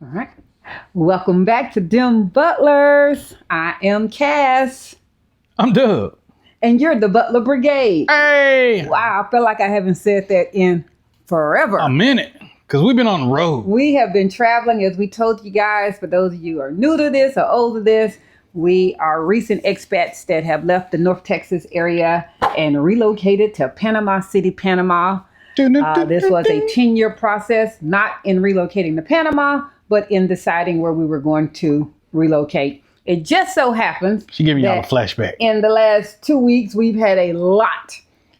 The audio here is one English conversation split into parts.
All right. Welcome back to DemButlers. I am Cass. I'm Doug. And you're the Butler Brigade. Hey! Wow, I feel like I haven't said that in forever. A minute, because we've been on the road. We have been traveling, as we told you guys. For those of you who are new to this or old to this, we are recent expats that have left the North Texas area and relocated to Panama City, Panama. This was a 10-year process, not in relocating to Panama, but in deciding where we were going to relocate. It just so happens She giving y'all a flashback. in the last 2 weeks, we've had a lot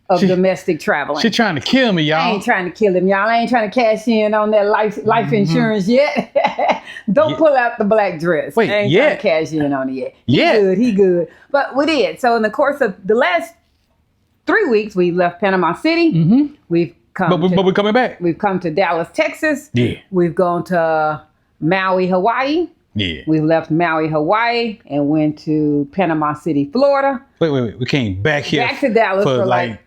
of domestic traveling. She trying to kill me, y'all. I ain't trying to kill him, y'all. I ain't trying to cash in on that life insurance yet. Don't pull out the black dress. Wait, I ain't trying to cash in on it yet. He good. But we did. So in the course of the last 3 weeks, we left Panama City. We've come But we're coming back. We've come to Dallas, Texas. Yeah. We've gone to Maui, Hawaii. Yeah. We left Maui, Hawaii, and went to Panama City, Florida. Wait. We came back here. Back to Dallas for like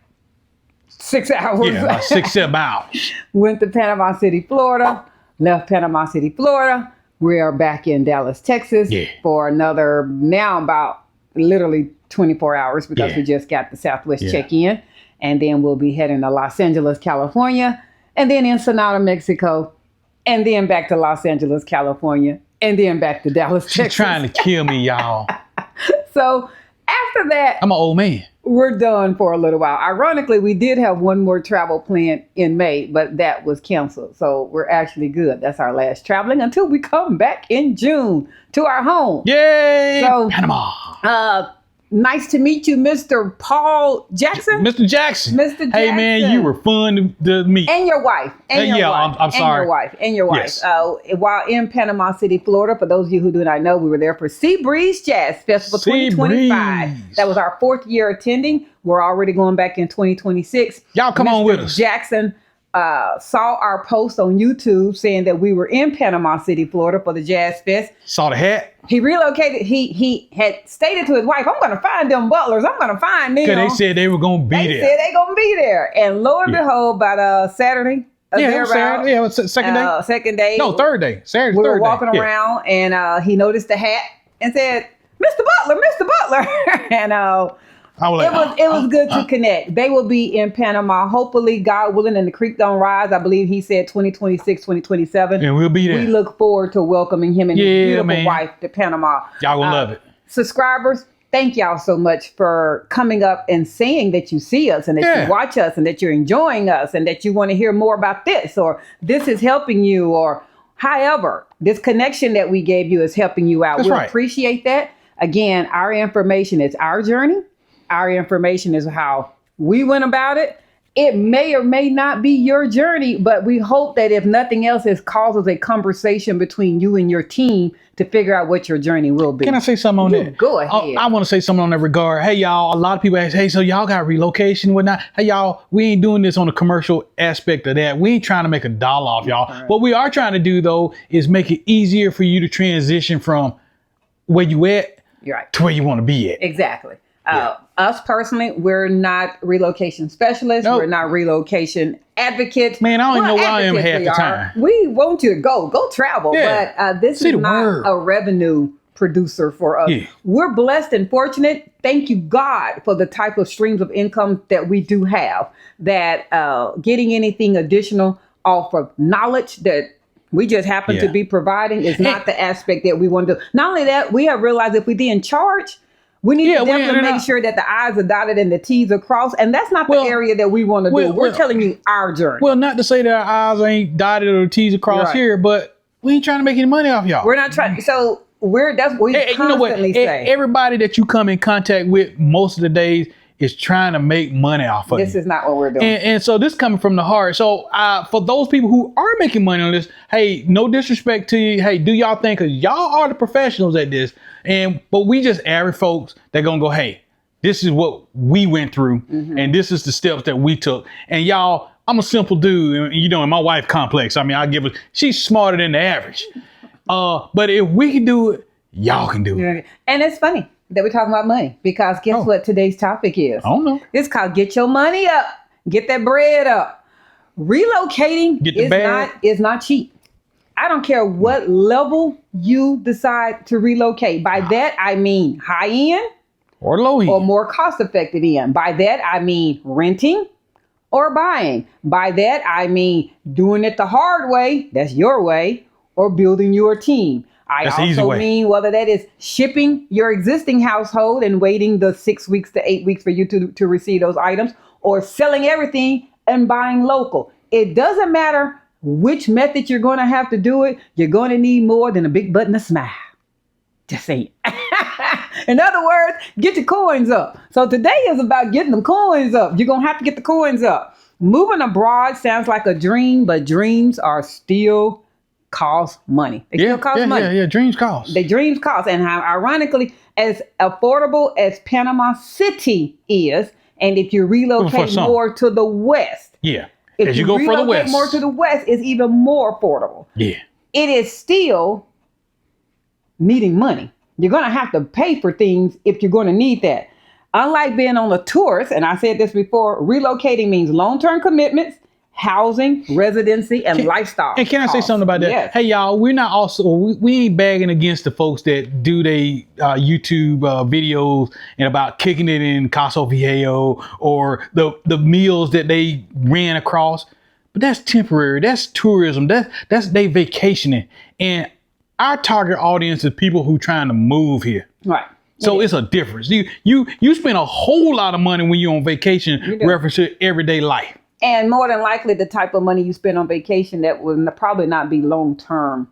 6 hours. Yeah, like 6-7 hours. Went to Panama City, Florida. Left Panama City, Florida. We are back in Dallas, Texas for another, now about literally 24 hours because we just got the Southwest check-in. And then we'll be heading to Los Angeles, California. And then Ensenada, Mexico. And then back to Los Angeles, California. And then back to Dallas, Texas. She's trying to kill me, y'all. So after that, I'm an old man. We're done for a little while. Ironically, we did have one more travel plan in May, but that was canceled. So we're actually good. That's our last traveling until we come back in June to our home. Yay! So, Panama. Nice to meet you, Mr. Paul Jackson. Mr. Jackson. Mr. Jackson. Hey, man, you were fun to meet. And your wife. And your wife. I'm sorry. And your wife. Yes. While in Panama City, Florida, for those of you who do not know, we were there for Sea Breeze Jazz Festival 2025. That was our 4th year attending. We're already going back in 2026. Y'all come on with us. Jackson saw our post on YouTube saying that we were in Panama City, Florida for the Jazz Fest. Saw the hat. He relocated. He had stated to his wife, I'm going to find them butlers. I'm going to find them. Because they said they were going to be there. They said they going to be there. And lo and behold, by Saturday. It was Saturday. Yeah, it was second day. Second day. No, third day. Saturday, we third were walking day. around and he noticed the hat and said, Mr. Butler. And I was like, it was good to connect. They will be in Panama, hopefully, God willing, and the creek don't rise. I believe he said 2026, 2027. And we'll be there. We look forward to welcoming him and his beautiful wife to Panama. Y'all gonna love it. Subscribers, thank y'all so much for coming up and saying that you see us and that you watch us and that you're enjoying us and that you want to hear more about this or this is helping you or however, this connection that we gave you is helping you out. We appreciate that. Again, our information is our journey. Our information is how we went about it. It may or may not be your journey, but we hope that if nothing else, it causes a conversation between you and your team to figure out what your journey will be. Can I say something on that? Go ahead. I want to say something on that regard. Hey, y'all, a lot of people ask, hey, so y'all got relocation, whatnot. Hey, y'all, we ain't doing this on the commercial aspect of that. We ain't trying to make a dollar off y'all. Right. What we are trying to do, though, is make it easier for you to transition from where you at to where you want to be at. Exactly. Us personally, we're not relocation specialists. Nope. We're not relocation advocates. Man, I don't even know where I am half the time. We want you to go travel, but this is not a revenue producer for us. Yeah. We're blessed and fortunate. Thank you, God, for the type of streams of income that we do have. That getting anything additional off of knowledge that we just happen to be providing is not the aspect that we want to do. Not only that, we have realized if we didn't charge, we need to definitely make sure that the I's are dotted and the T's are crossed. And that's not the area that we want to do. We're telling you our journey. Well, not to say that our I's ain't dotted or T's are crossed here, but we ain't trying to make any money off y'all. We're not trying. So that's what we constantly say. Everybody that you come in contact with most of the days is trying to make money off of this is not what we're doing. And so this coming from the heart. So for those people who are making money on this, hey, no disrespect to you. Hey, do y'all think, because y'all are the professionals at this. But we just average folks that gonna go, hey, this is what we went through. And this is the steps that we took. And y'all, I'm a simple dude, you know, and my wife complex. I mean, she's smarter than the average. But if we can do it, y'all can do it. And it's funny that we're talking about money because guess what today's topic is? I don't know. It's called Get Your Money Up. Get that bread up. Relocating is not cheap. I don't care what level you decide to relocate. By that, I mean high end or low end or more cost effective end. By that, I mean renting or buying. By that, I mean doing it the hard way, that's your way, or building your team. That's I also mean whether that is shipping your existing household and waiting the 6 weeks to 8 weeks for you to receive those items, or selling everything and buying local. It doesn't matter which method you're going to have to do it. You're going to need more than a big butt and a smile. Just saying. In other words, get your coins up. So today is about getting them coins up. You're going to have to get the coins up. Moving abroad sounds like a dream, but dreams are still cost money. They still cost money. Yeah, dreams cost. The dreams cost. And how ironically, as affordable as Panama City is, and if you relocate more to the west. Yeah. If as you go further west. more to the west, it's even more affordable. Yeah. It is still needing money. You're going to have to pay for things if you're going to need that. Unlike being on a tourist, and I said this before, relocating means long-term commitments, housing, residency, and lifestyle. And can I say something about that? Yes. Hey, y'all, we're not also, we ain't bagging against the folks that do they YouTube videos and about kicking it in Casa Viejo or the meals that they ran across. But that's temporary. That's tourism. That's they vacationing. And our target audience is people who trying to move here. Right. So it's a difference. You spend a whole lot of money when you're on vacation reference to everyday life. And more than likely, the type of money you spend on vacation that will probably not be long-term.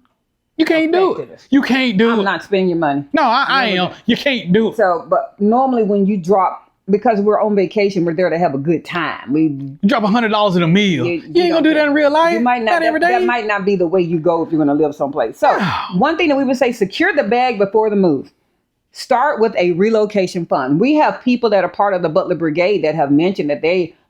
You can't do it. You can't do it. I'm not spending your money. No, I am. You can't do it. So, but normally when you drop, because we're on vacation, we're there to have a good time. You drop $100 in a meal. You ain't gonna do that in real life. You might not every day. That might not be the way you go if you're gonna live someplace. So one thing that we would say, secure the bag before the move. Start with a relocation fund. We have people that are part of the Butler Brigade that have mentioned that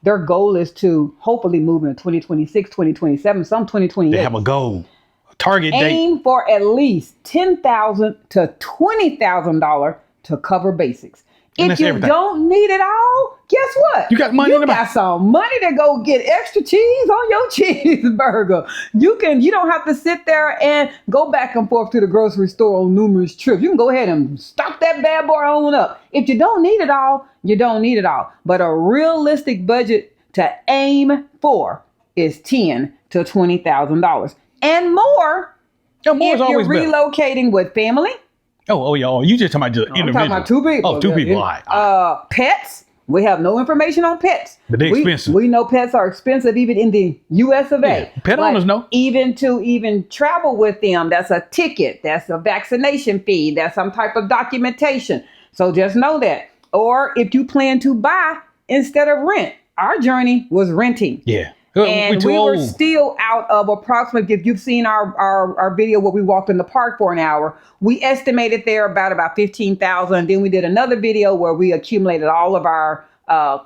their goal is to hopefully move in 2026, 2027, some 2028. They have a goal, a target date. Aim for at least $10,000 to $20,000 to cover basics. If you don't need it all, guess what? You got money in the bank. You got some money to go get extra cheese on your cheeseburger. You don't have to sit there and go back and forth to the grocery store on numerous trips. You can go ahead and stock that bad boy on up. If you don't need it all, you don't need it all. But a realistic budget to aim for is $10,000 to $20,000 and more. If you're relocating with family. Oh, yeah. You just talking about individual. I'm talking about two people. Oh, two people. All right. Pets. We have no information on pets. But they're expensive. We know pets are expensive even in the US of A. Pet owners know. Even to travel with them, that's a ticket. That's a vaccination fee. That's some type of documentation. So just know that. Or if you plan to buy instead of rent. Our journey was renting. Yeah. And we were still out of approximately, if you've seen our video where we walked in the park for an hour, we estimated there about 15,000. Then we did another video where we accumulated all of our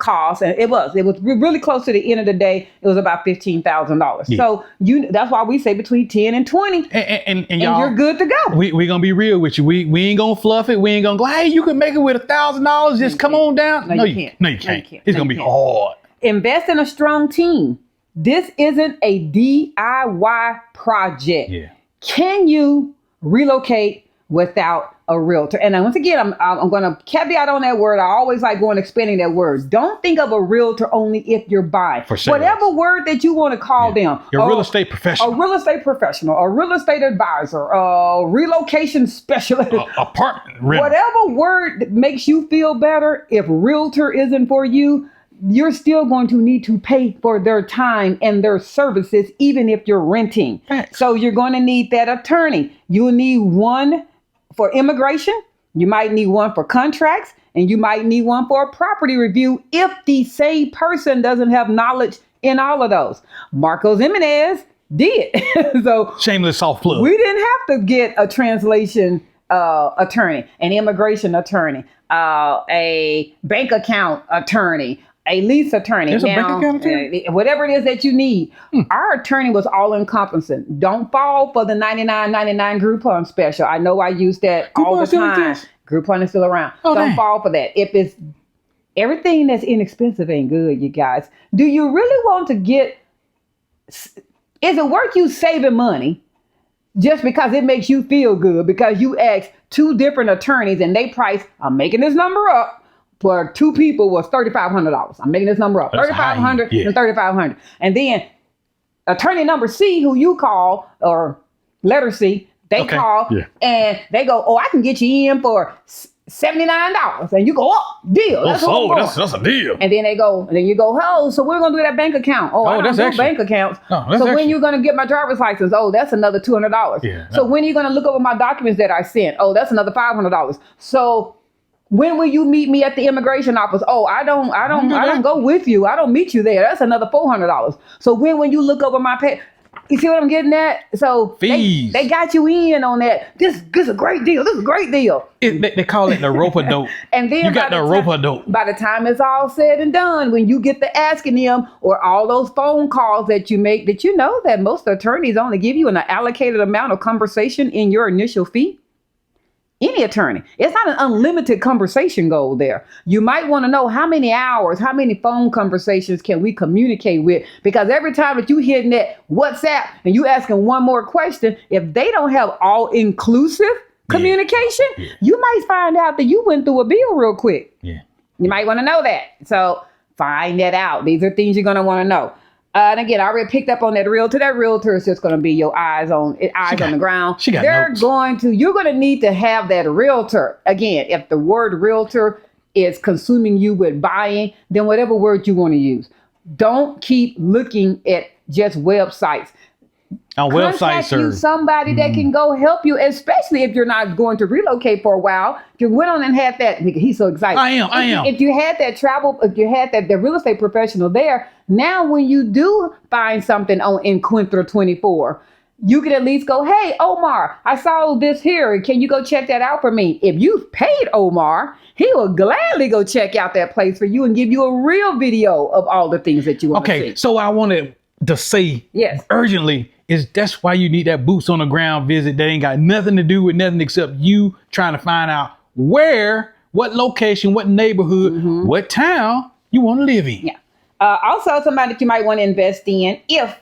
costs, and it was really close to the end of the day. It was about $15,000. Yeah. So that's why we say between 10 and 20, and y'all, you're good to go. We gonna be real with you. We ain't gonna fluff it. We ain't gonna go, hey, you can make it with $1,000. Just come on down. No, you can't. No, you can't. It's gonna be hard. Invest in a strong team. This isn't a DIY project. Yeah. Can you relocate without a realtor? And once again, I'm going to caveat on that word. I always like going expanding that word. Don't think of a realtor only if you're buying. For sure. Whatever word that you want to call them. Your real estate professional. A real estate professional, a real estate advisor, a relocation specialist. Apartment. Whatever word makes you feel better, if realtor isn't for you, you're still going to need to pay for their time and their services, even if you're renting. Thanks. So you're going to need that attorney. You'll need one for immigration. You might need one for contracts, and you might need one for a property review if the same person doesn't have knowledge in all of those. Marcos Jimenez did. So shameless soft plug. We didn't have to get a translation attorney, an immigration attorney, a bank account attorney, a lease attorney. There's a bank account attorney? Whatever it is that you need. Our attorney was all encompassing. Don't fall for the $99.99 Groupon special. I know I use that all the time. Groupon is still around. Don't fall for that. If it's everything that's inexpensive ain't good, you guys. Do you really want to get? Is it worth you saving money just because it makes you feel good, because you asked two different attorneys and they price, I'm making this number up, for two people was $3,500. I'm making this number up, $3,500 and $3,500. And then attorney number C, who you call, or letter C, they call and they go, oh, I can get you in for $79. And you go, oh, deal. That's a deal. And then you go, oh, so we're going to do that bank account. Oh, I don't do bank accounts. So when you're going to get my driver's license? Oh, that's another $200. Yeah, so when are you going to look over my documents that I sent? Oh, that's another $500. So when will you meet me at the immigration office? Oh, I don't go with you. I don't meet you there. That's another $400. So when you look over my pay, you see what I'm getting at? So fees. They got you in on that. This is a great deal. This is a great deal. They call it the rope-a-dope. And then you got the rope-a-dope. By the time it's all said and done, when you get the asking them or all those phone calls that you make, did you know that most attorneys only give you an allocated amount of conversation in your initial fee? Any attorney. It's not an unlimited conversation goal there. You might want to know how many hours, how many phone conversations can we communicate with? Because every time that you hitting that WhatsApp and you asking one more question, if they don't have all-inclusive communication, you might find out that you went through a bill real quick. Yeah. You might want to know that. So find that out. These are things you're going to want to know. And again, I already picked up on that realtor. That realtor is just going to be your eyes on the ground. She got notes. You're going to need to have that realtor. Again, if the word realtor is consuming you with buying, then whatever word you want to use. Don't keep looking at just websites. On websites, you somebody that can go help you, especially if you're not going to relocate for a while. If you went on and had that, he's so excited. I am. If you had the real estate professional there, now when you do find something on Encuentra 24, you can at least go, hey, Omar, I saw this here. Can you go check that out for me? If you've paid Omar, he will gladly go check out that place for you and give you a real video of all the things that you want to see. Okay, so I wanted to say urgently is that's why you need that boots on the ground visit. That ain't got nothing to do with nothing except you trying to find out what location, what neighborhood, what town you want to live in. Yeah. Also, somebody that you might want to invest in if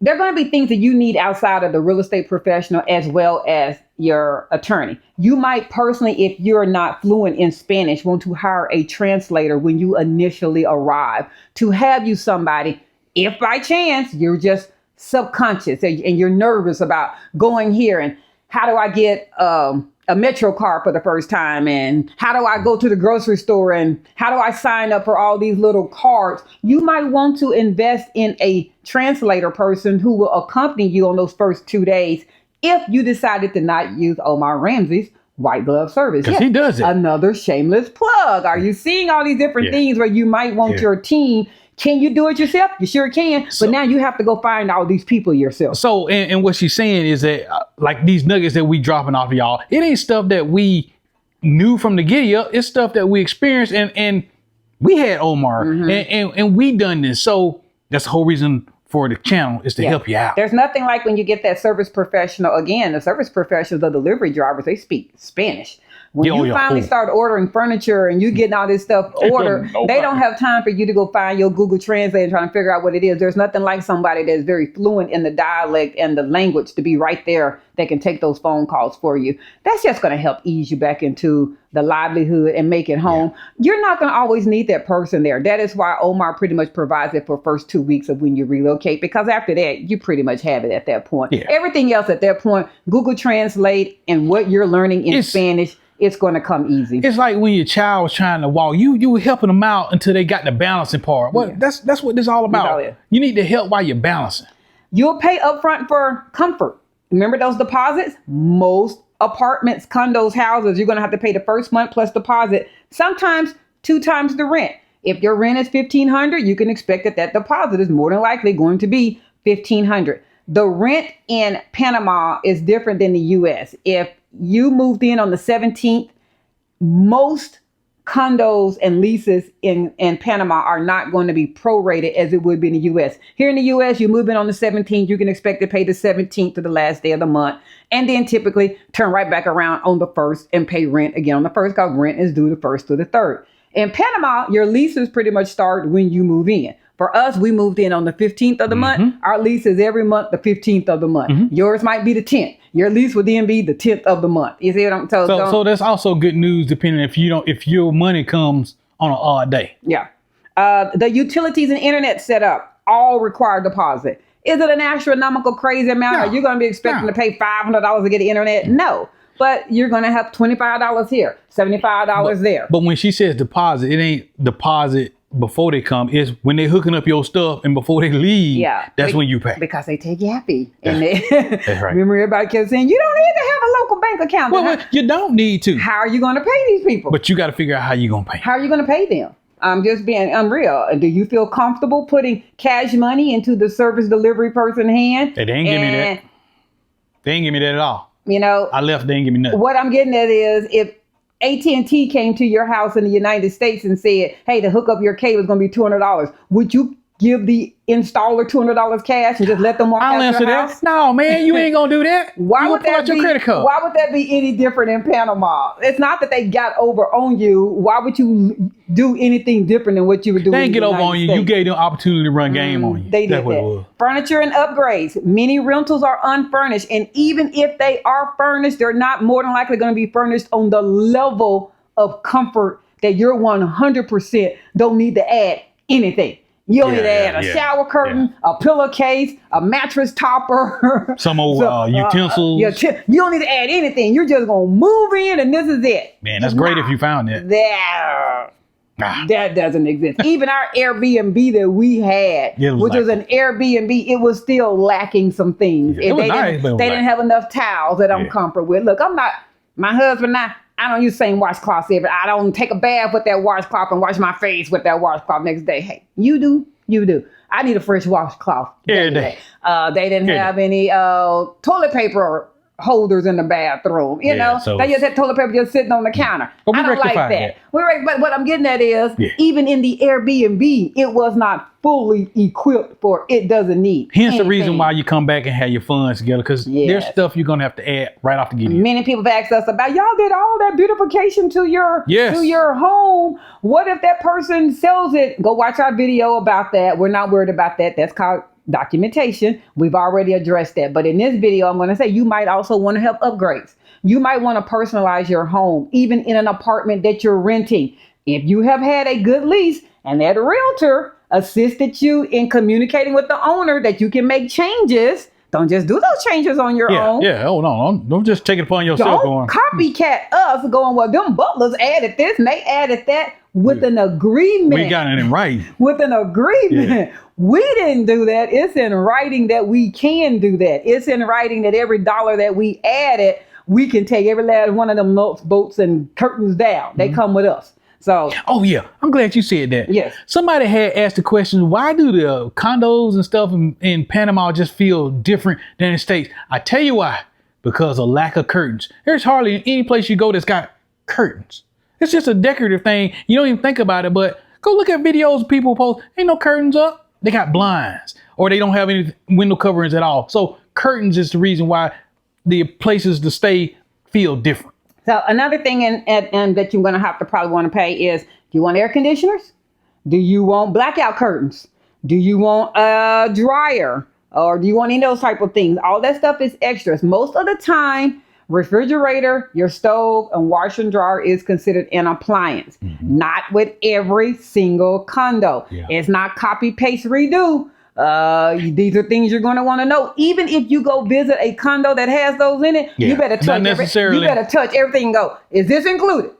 there are going to be things that you need outside of the real estate professional as well as your attorney. You might personally, if you're not fluent in Spanish, want to hire a translator when you initially arrive to have you somebody, if by chance you're just subconscious and you're nervous about going here and how do I get a Metro card for the first time and how do I go to the grocery store and how do I sign up for all these little cards? You might want to invest in a translator person who will accompany you on those first 2 days if you decided to not use Omar Ramsey's white glove service. Because he does it. Another shameless plug. Are you seeing all these different things where you might want your team? Can you do it yourself? You sure can. But now you have to go find all these people yourself. So, and what she's saying is that like these nuggets that we dropping off of y'all, it ain't stuff that we knew from the giddy up. It's stuff that we experienced and we had Omar and we done this. So that's the whole reason for the channel is to help you out. There's nothing like when you get that service professional. Again, the service professionals, the delivery drivers, they speak Spanish. When you finally start ordering furniture and you getting all this stuff ordered, they don't have time for you to go find your Google Translate and try to figure out what it is. There's nothing like somebody that's very fluent in the dialect and the language to be right there that can take those phone calls for you. That's just going to help ease you back into the livelihood and make it home. You're not going to always need that person there. That is why Omar pretty much provides it for first 2 weeks of when you relocate, because after that, you pretty much have it at that point. Everything else at that point, Google Translate and what you're learning in Spanish, it's going to come easy. It's like when your child was trying to walk, you were helping them out until they got the balancing part. Well, that's what this is all about. You need to help while you're balancing. You'll pay upfront for comfort. Remember those deposits? Most apartments, condos, houses, you're going to have to pay the first month plus deposit, sometimes 2 times the rent. If your rent is $1,500, you can expect that deposit is more than likely going to be $1,500. The rent in Panama is different than the U.S. If you moved in on the 17th, most condos and leases in Panama are not going to be prorated as it would be in the U.S. Here in the U.S., you move in on the 17th, you can expect to pay the 17th to the last day of the month, and then typically turn right back around on the 1st and pay rent again on the 1st because rent is due the 1st to the 3rd. In Panama, your leases pretty much start when you move in. For us, we moved in on the 15th of the month. Our lease is every month, the 15th of the month. Yours might be the 10th. Your lease would then be the 10th of the month. You see what I'm saying? So that's also good news, depending if your money comes on an odd day. Yeah. The utilities and internet setup all require deposit. Is it an astronomical crazy amount? No. Are you going to be expecting to pay $500 to get the internet? No. But you're going to have $25 here, $75 there. But when she says deposit, it ain't deposit before they come. It's when they hooking up your stuff and before they leave. Yeah, that's when you pay. Because they take you happy. And That's right. Remember, everybody kept saying, you don't need to have a local bank account. Well, you don't need to. How are you going to pay these people? But you got to figure out how you're going to pay. How are you going to pay them? I'm just being unreal. Do you feel comfortable putting cash money into the service delivery person's hand? They didn't give me that. They didn't give me that at all. You know, I left. They didn't give me nothing. What I'm getting at is if AT&T came to your house in the United States and said, hey, to hook up your cable is going to be $200, would you give the installer $200 cash and just let them walk out your house? No, man, you ain't gonna do that. Why would that be? Your credit card? Why would that be any different in Panama? It's not that they got over on you. Why would you do anything different than what you would do? They didn't get over on you. You gave them opportunity to run game on you. They did that. Furniture and upgrades. Many rentals are unfurnished, and even if they are furnished, they're not more than likely going to be furnished on the level of comfort that you're 100% don't need to add anything. You don't need to add a shower curtain, a pillowcase, a mattress topper. Some old utensils. You don't need to add anything. You're just going to move in and this is it. Man, that's great if you found that. That doesn't exist. Even our Airbnb that we had, which was an Airbnb, it was still lacking some things. Yeah, they didn't have enough towels that I'm comfortable with. Look, my husband and I don't use the same washcloths every. I don't take a bath with that washcloth and wash my face with that washcloth next day. Hey, you do. I need a fresh washcloth every day. They didn't have any toilet paper holders in the bathroom. You know, they just had toilet paper just sitting on the counter. I don't like that. But what I'm getting at is, even in the Airbnb, it was not fully equipped for it doesn't need. Hence the reason why you come back and have your funds together, because there's stuff you're gonna have to add right off the get. Many people have asked us about, y'all did all that beautification to your home. What if that person sells it? Go watch our video about that. We're not worried about that. That's called documentation. We've already addressed that. But in this video, I'm going to say you might also want to have upgrades. You might want to personalize your home, even in an apartment that you're renting. If you have had a good lease and that realtor assisted you in communicating with the owner that you can make changes, don't just do those changes on your own. Yeah. Oh, no. Don't just take it upon yourself. Don't copycat us going, well, them butlers added this and they added that with an agreement. We got it in writing. With an agreement. Yeah. We didn't do that. It's in writing that we can do that. It's in writing that every dollar that we added, we can take every last one of them bolts and curtains down. They come with us. So, I'm glad you said that. Yes. Somebody had asked the question, why do the condos and stuff in Panama just feel different than the States? I tell you why. Because of lack of curtains. There's hardly any place you go that's got curtains. It's just a decorative thing. You don't even think about it, but go look at videos people post. Ain't no curtains up. They got blinds, or they don't have any window coverings at all. So curtains is the reason why the places to stay feel different. So another thing and that you're going to have to probably want to pay is, do you want air conditioners? Do you want blackout curtains? Do you want a dryer? Or do you want any of those type of things? All that stuff is extras. Most of the time, refrigerator, your stove, and washer and dryer is considered an appliance. Not with every single condo. It's not copy, paste, redo. These are things you're going to want to know. Even if you go visit a condo that has those in it, you better touch everything and go, is this included?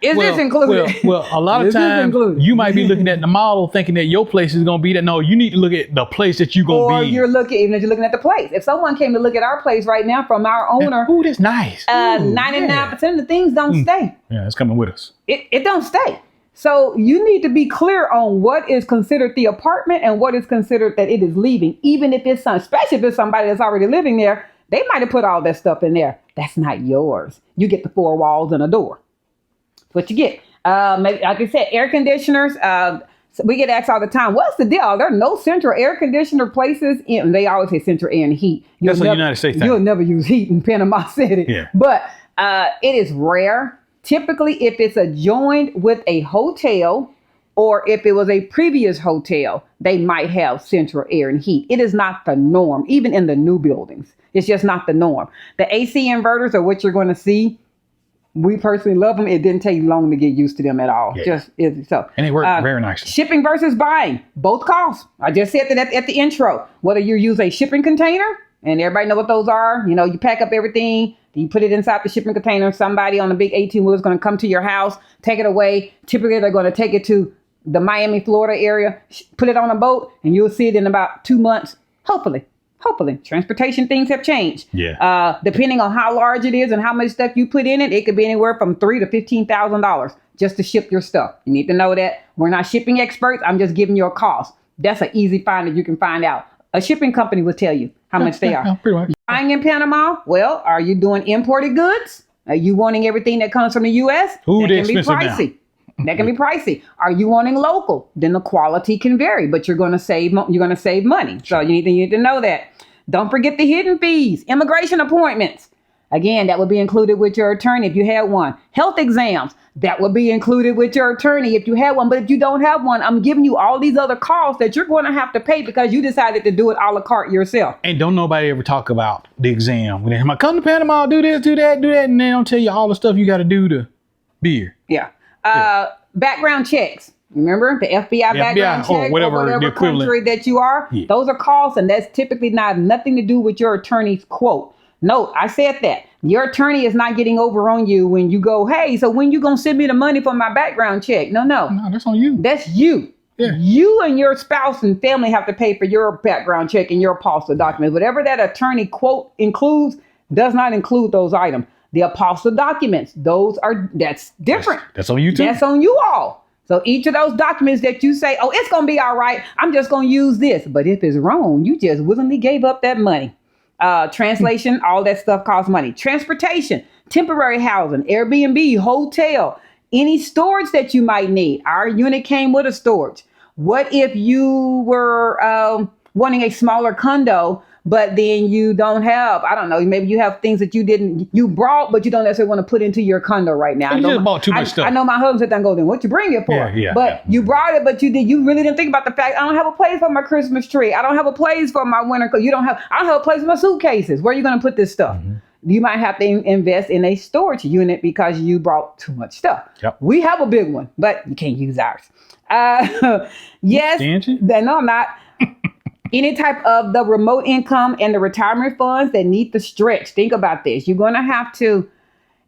Is this included? Well, a lot of times you might be looking at the model thinking that your place is going to be that. No, you need to look at the place that you're going to be. Or even if you're looking at the place. If someone came to look at our place right now from our owner. Ooh, that's nice. 99% of the things don't stay. Yeah, it's coming with us. It don't stay. So you need to be clear on what is considered the apartment and what is considered that it is leaving. Even if it's especially if it's somebody that's already living there, they might have put all that stuff in there. That's not yours. You get the 4 walls and a door. That's what you get. Maybe, like I said, air conditioners. So we get asked all the time, what's the deal? There are no central air conditioner places. They always say central air and heat. That's the United States thing. You'll never use heat in Panama City. Yeah. But it is rare. Typically, if it's adjoined with a hotel or if it was a previous hotel, they might have central air and heat. It is not the norm, even in the new buildings. It's just not the norm. The AC inverters are what you're going to see. We personally love them. It didn't take long to get used to them at all. Yeah. So. And they work very nicely. Shipping versus buying, both costs. I just said that at the intro. Whether you use a shipping container, and everybody know what those are. You know, you pack up everything, you put it inside the shipping container. Somebody on a big 18-wheeler is going to come to your house, take it away. Typically, they're going to take it to the Miami, Florida area, put it on a boat, and you'll see it in about 2 months. Hopefully. Transportation things have changed. Yeah. Depending on how large it is and how much stuff you put in it, it could be anywhere from $3,000 to $15,000 just to ship your stuff. You need to know that. We're not shipping experts. I'm just giving you a cost. That's an easy find that you can find out. A shipping company will tell you how much they are. Pretty much. Buying in Panama, well, are you doing imported goods? Are you wanting everything that comes from the U.S.? Ooh, that they're can be expensive pricey. now. That can be pricey. Are you wanting local? Then the quality can vary, but you're going to save money. So you need to know that. Don't forget the hidden fees, immigration appointments. Again, that would be included with your attorney if you had one. Health exams, that would be included with your attorney if you had one. But if you don't have one, I'm giving you all these other costs that you're going to have to pay because you decided to do it a la carte yourself. And don't nobody ever talk about the exam. When they come to Panama, do this, do that, and they don't tell you all the stuff you got to do to be here. Yeah. Background checks. Remember the FBI background check or whatever the equivalent country that you are. Yeah. Those are costs, and that's typically nothing to do with your attorney's quote. No, I said that. Your attorney is not getting over on you when you go, hey, so when you going to send me the money for my background check? No, that's on you. That's you. Yeah. You and your spouse and family have to pay for your background check and your apostle documents. Whatever that attorney quote includes does not include those items. The apostle documents, that's different. That's on you too. That's on you all. So each of those documents that you say, oh, it's going to be all right, I'm just going to use this. But if it's wrong, you just willingly gave up that money. Translation, all that stuff costs money. Transportation, temporary housing, Airbnb, hotel, any storage that you might need. Our unit came with a storage. What if you were wanting a smaller condo, but then you don't have, I don't know, maybe you have things that you brought, but you don't necessarily want to put into your condo right now. You just bought too much stuff. I know my husband said, then what you bring it for? Yeah, but you brought it, but you really didn't think about the fact, I don't have a place for my Christmas tree. I don't have a place for my winter coat. I don't have a place for my suitcases. Where are you going to put this stuff? Mm-hmm. You might have to invest in a storage unit because you brought too much stuff. Yep. We have a big one, but you can't use ours. Yes. No, I'm not. Any type of the remote income and the retirement funds that need to stretch. Think about this. You're going to have to,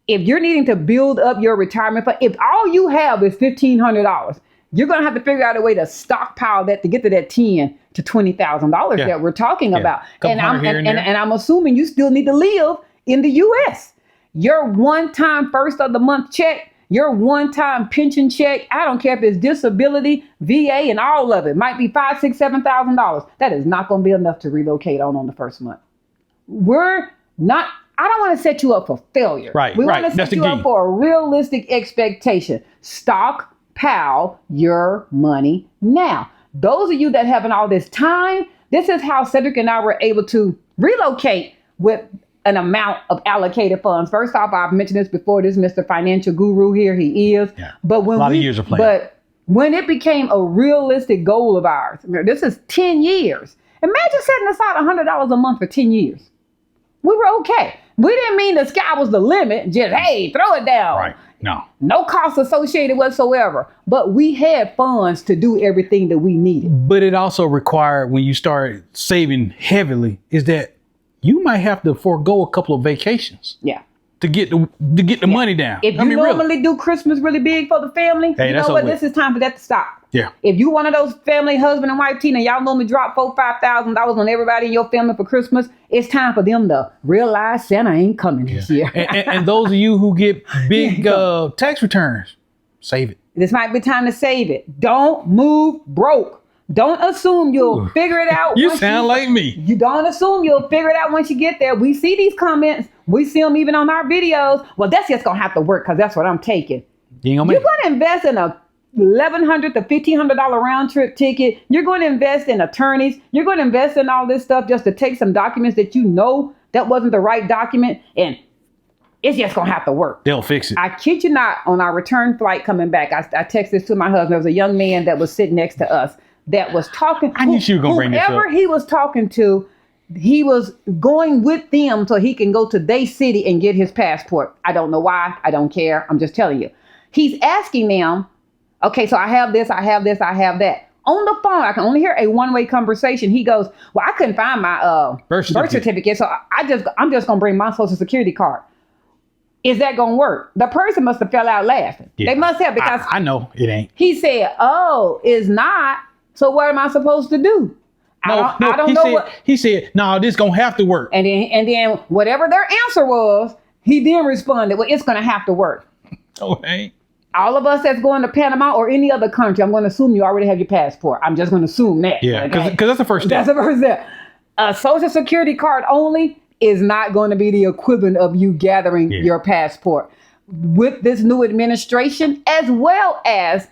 if you're needing to build up your retirement fund, if all you have is $1,500, you're going to have to figure out a way to stockpile that to get to that $10,000 to $20,000 that we're talking about. And I'm assuming you still need to live in the U.S. Your one-time first of the month check, your one-time pension check, I don't care if it's disability, VA, and all of it, might be $5,000, $6,000, $7,000. That is not going to be enough to relocate on the first month. I don't want to set you up for failure. Right. We want to set you up for a realistic expectation. Stockpile your money now. Those of you that having all this time, this is how Cedric and I were able to relocate with an amount of allocated funds. First off, I've mentioned this before, this Mr. Financial Guru here, he is. Yeah. But when a lot of years of planning. But when it became a realistic goal of ours, this is 10 years. Imagine setting aside $100 a month for 10 years. We were okay. We didn't mean the sky was the limit, just, hey, throw it down. Right, no. No cost associated whatsoever. But we had funds to do everything that we needed. But it also required, when you start saving heavily, is that you might have to forego a couple of vacations. Yeah. To get the money down. If you normally do Christmas really big for the family, you know what? This is time for that to stop. Yeah. If you one of those family husband and wife team and y'all normally drop $4,000-$5,000 on everybody in your family for Christmas, it's time for them to realize Santa ain't coming this year. and those of you who get big tax returns, save it. This might be time to save it. Don't move broke. Don't assume you'll figure it out. You sound like me. You don't assume you'll figure it out once you get there. We see these comments. We see them even on our videos. Well, that's just going to have to work because that's what I'm taking. You're going to invest in a $1,100 to $1,500 round trip ticket. You're going to invest in attorneys. You're going to invest in all this stuff just to take some documents that you know that wasn't the right document. And it's just going to have to work. They'll fix it. I kid you not, on our return flight coming back, I texted this to my husband. There was a young man that was sitting next to us that was talking. I knew you were going to bring this up. Whoever he was talking to, he was going with them so he can go to their city and get his passport. I don't know why. I don't care. I'm just telling you. He's asking them, okay, so I have this, I have this, I have that. On the phone, I can only hear a one-way conversation. He goes, well, I couldn't find my birth certificate, so I'm just going to bring my social security card. Is that going to work? The person must have fell out laughing. Yeah. They must have, because I know it ain't. He said, oh, it's not. So what am I supposed to do? I don't know. He said, no, this going to have to work. And then whatever their answer was, he then responded, well, it's going to have to work. Okay. All of us that's going to Panama or any other country, I'm going to assume you already have your passport. I'm just going to assume that. Yeah, because that's the first step. That's the first step. A social security card only is not going to be the equivalent of you gathering your passport. With this new administration, as well as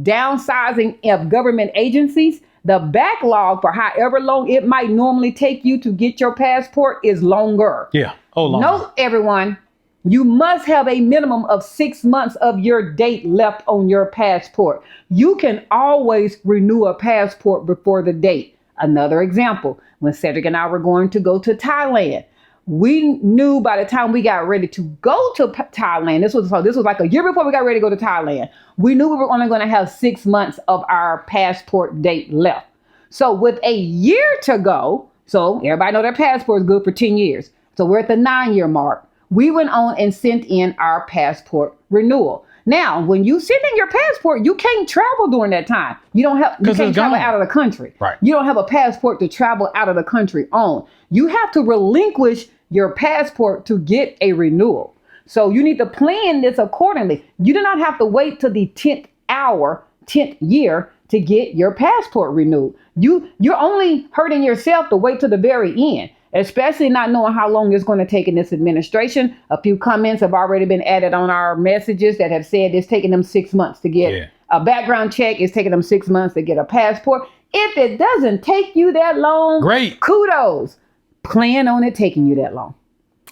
downsizing of government agencies, the backlog for however long it might normally take you to get your passport is longer. Yeah. Oh, longer. Note, everyone, you must have a minimum of 6 months of your date left on your passport. You can always renew a passport before the date. Another example, when Cedric and I were going to go to Thailand, we knew by the time we got ready to go to Thailand, this was like a year before we got ready to go to Thailand, we knew we were only going to have 6 months of our passport date left. So with a year to go, so everybody know their passport is good for 10 years. So we're at the 9-year mark. We went on and sent in our passport renewal. Now, when you send in your passport, you can't travel during that time. You can't travel out of the country. Right. You don't have a passport to travel out of the country on. You have to relinquish your passport to get a renewal. So you need to plan this accordingly. You do not have to wait till the 10th year to get your passport renewed. You're only hurting yourself to wait till the very end, especially not knowing how long it's going to take in this administration. A few comments have already been added on our messages that have said it's taking them 6 months to get a background check. It's taking them 6 months to get a passport. If it doesn't take you that long, great. Kudos. Plan on it taking you that long.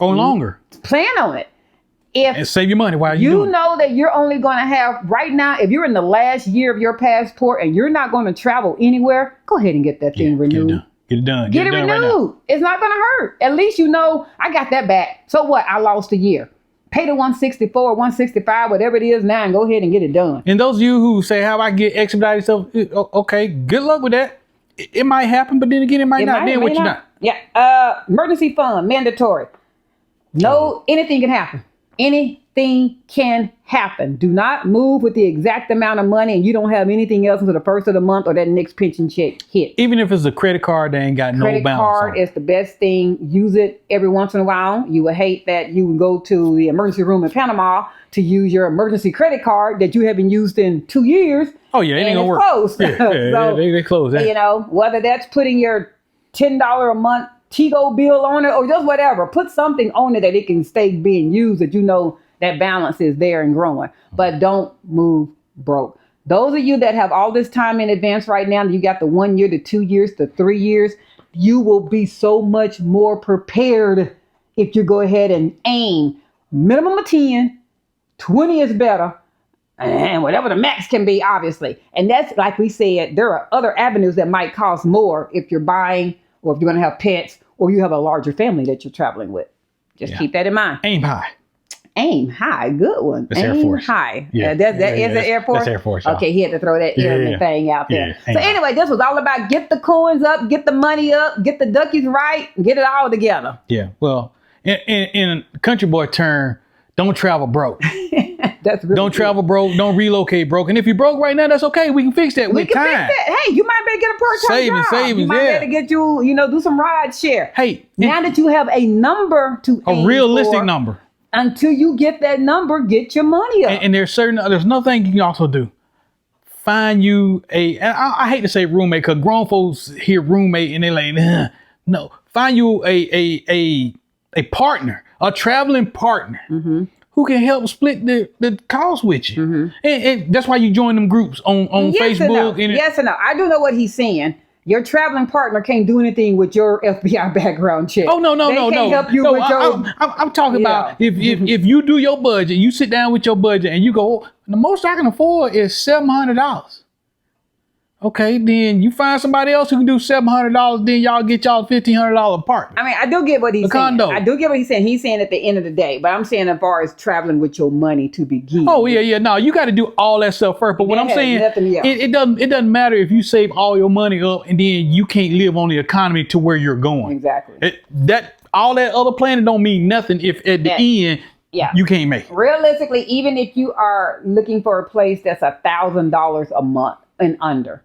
Or longer. Plan on it. And save your money while you doing it. You know that you're only going to have, right now, if you're in the last year of your passport and you're not going to travel anywhere, go ahead and get that thing renewed. Get it done. Get it renewed. Right now. It's not going to hurt. At least you know, I got that back. So what? I lost a year. Pay the $164, $165, whatever it is now, and go ahead and get it done. And those of you who say, how I get expedited stuff, okay, good luck with that. It might happen, but then again, it might not. Then what you not? Yeah. Emergency fund, mandatory. No, anything can happen. Anything can happen. Do not move with the exact amount of money and you don't have anything else until the first of the month or that next pension check hit. Even if it's a credit card, they ain't got no balance. Credit card is the best thing. Use it every once in a while. You would hate that you would go to the emergency room in Panama to use your emergency credit card that you haven't used in 2 years. Oh yeah, it ain't gonna work. Closed. So, they closed. You know, whether that's putting your $10 a month Tigo bill on it or just whatever, put something on it that it can stay being used, that you know that balance is there and growing. But don't move broke. Those of you that have all this time in advance right now, you got the 1 year to 2 years to 3 years, you will be so much more prepared if you go ahead and aim minimum of 10, 20 is better, and whatever the max can be, obviously. And that's, like we said, there are other avenues that might cost more if you're buying or if you're going to have pets or you have a larger family that you're traveling with. Just keep that in mind. Aim high. Aim high. Good one. That's Aim Air Force. High. Yeah. That is the Air Force? That's Air Force. Y'all. Okay, he had to throw that airman thing out there. Yeah. So anyway, this was all about get the coins up, get the money up, get the duckies right, get it all together. Yeah. Well, in country boy term, don't travel broke. That's really don't travel broke. Don't relocate broke. And if you're broke right now, that's okay. We can fix that with time. Fix that. Hey, you might better get a part-time job. Savings. You might better get do some ride share. Hey, now that you have a number to a realistic number. Until you get that number, get your money up. And there's another thing you can also do. Find you and I hate to say roommate because grown folks hear roommate and they're like, no. Find you a partner, a traveling partner. Mm-hmm. Who can help split the cost with you. Mm-hmm. And that's why you join them groups on yes Facebook. Yes or no. I do know what he's saying. Your traveling partner can't do anything with your FBI background check. Oh no. They can't help you with your. I'm talking about if you do your budget, you sit down with your budget and you go, the most I can afford is $700. Okay, then you find somebody else who can do $700. Then y'all get y'all $1,500 apartment. I mean, I do get what he's saying. Condo. I do get what he's saying. He's saying at the end of the day, but I'm saying as far as traveling with your money to begin. Oh yeah. No, you got to do all that stuff first. But what I'm saying, it doesn't matter if you save all your money up and then you can't live on the economy to where you're going. Exactly. All that other planning don't mean nothing if at the end you can't make it. Realistically, even if you are looking for a place that's $1,000 a month and under,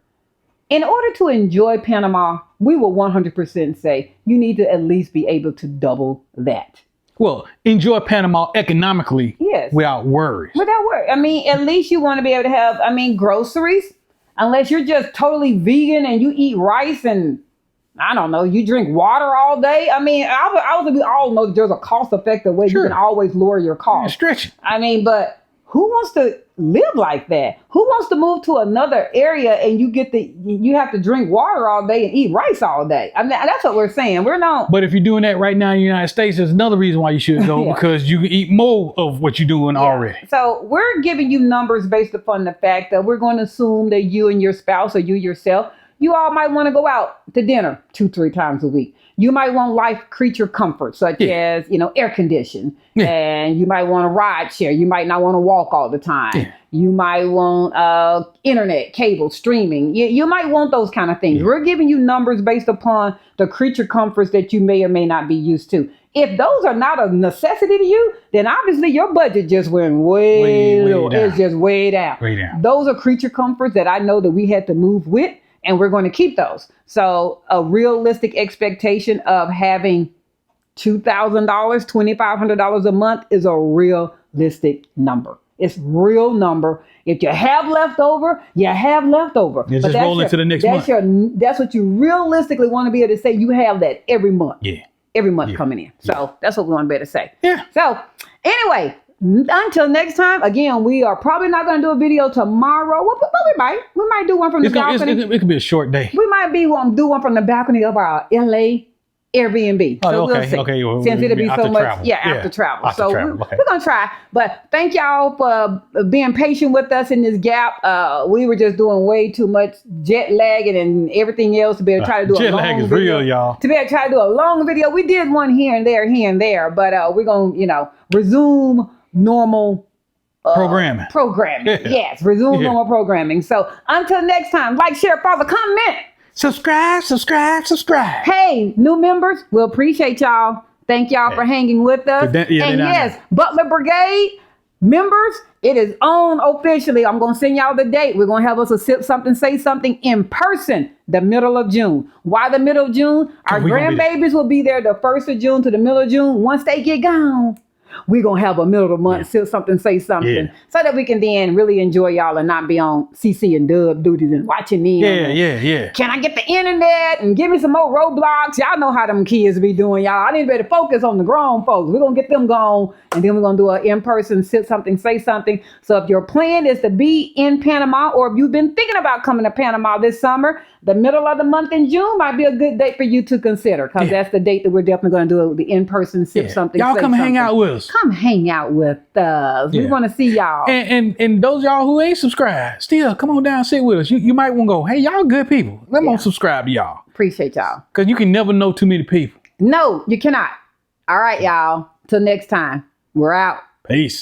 in order to enjoy Panama, we will 100% say you need to at least be able to double that. Well, enjoy Panama economically without worries. Without worry. I mean, at least you want to be able to have, groceries. Unless you're just totally vegan and you eat rice and, I don't know, you drink water all day. I mean, we all know that there's a cost-effective way you can always lower your costs. Stretch. I mean, but who wants to live like that? Who wants to move to another area and you have to drink water all day and eat rice all day? I mean, that's what we're saying. We're not. But if you're doing that right now in the United States, there's another reason why you should go because you can eat more of what you're doing already. So we're giving you numbers based upon the fact that we're going to assume that you and your spouse or you yourself, you all might want to go out to dinner 2-3 times a week. You might want life creature comfort, such as, air condition. And you might want a ride share. You might not want to walk all the time. You might want internet, cable, streaming. You might want those kind of things. We're giving you numbers based upon the creature comforts that you may or may not be used to. If those are not a necessity to you, then obviously your budget just went way low. It's just way down. Those are creature comforts that I know that we had to move with. And we're going to keep those. So a realistic expectation of having $2,000, $2,500 a month is a realistic number. It's real number. If you have leftover, you have leftover. Just roll into the next month. That's what you realistically want to be able to say. You have that every month. Every month coming in. So that's what we want to be able to say. So anyway, until next time, again, we are probably not going to do a video tomorrow. But we might do one from the balcony. It could be a short day. We might do one from the balcony of our LA Airbnb. So we'll see. Since it'll be so much, after travel. So we're going to try. But thank y'all for being patient with us in this gap. We were just doing way too much jet lagging and everything else to be able to try to do a long video. Jet lag is real, y'all. To be able to try to do a long video. We did one here and there. But we're going to, resume normal programming. Yes, resume normal programming. So until next time, like, share, follow, comment, subscribe. Hey, new members, we appreciate y'all. Thank y'all for hanging with us. And yes, Butler Brigade members, it is on officially. I'm going to send y'all the date. We're going to have us a sip something, say something in person the middle of June. Why the middle of June? Our grandbabies will be there the 1st of June to the middle of June. Once they get gone, we're going to have a middle of the month, sip something, say something, so that we can then really enjoy y'all and not be on CC and dub duties and watching them. Can I get the internet and give me some more Roblox? Y'all know how them kids be doing, y'all. I need to be able to focus on the grown folks. We're going to get them gone, and then we're going to do an in-person, sip something, say something. So if your plan is to be in Panama, or if you've been thinking about coming to Panama this summer, the middle of the month in June might be a good date for you to consider, because that's the date that we're definitely going to do the in-person sip something. Y'all come hang out with us. Come hang out with us. We want to see y'all. And those y'all who ain't subscribed, still come on down and sit with us. You might want to go, hey, y'all good people. Let me subscribe to y'all. Appreciate y'all. Because you can never know too many people. No, you cannot. All right, y'all. Till next time. We're out. Peace.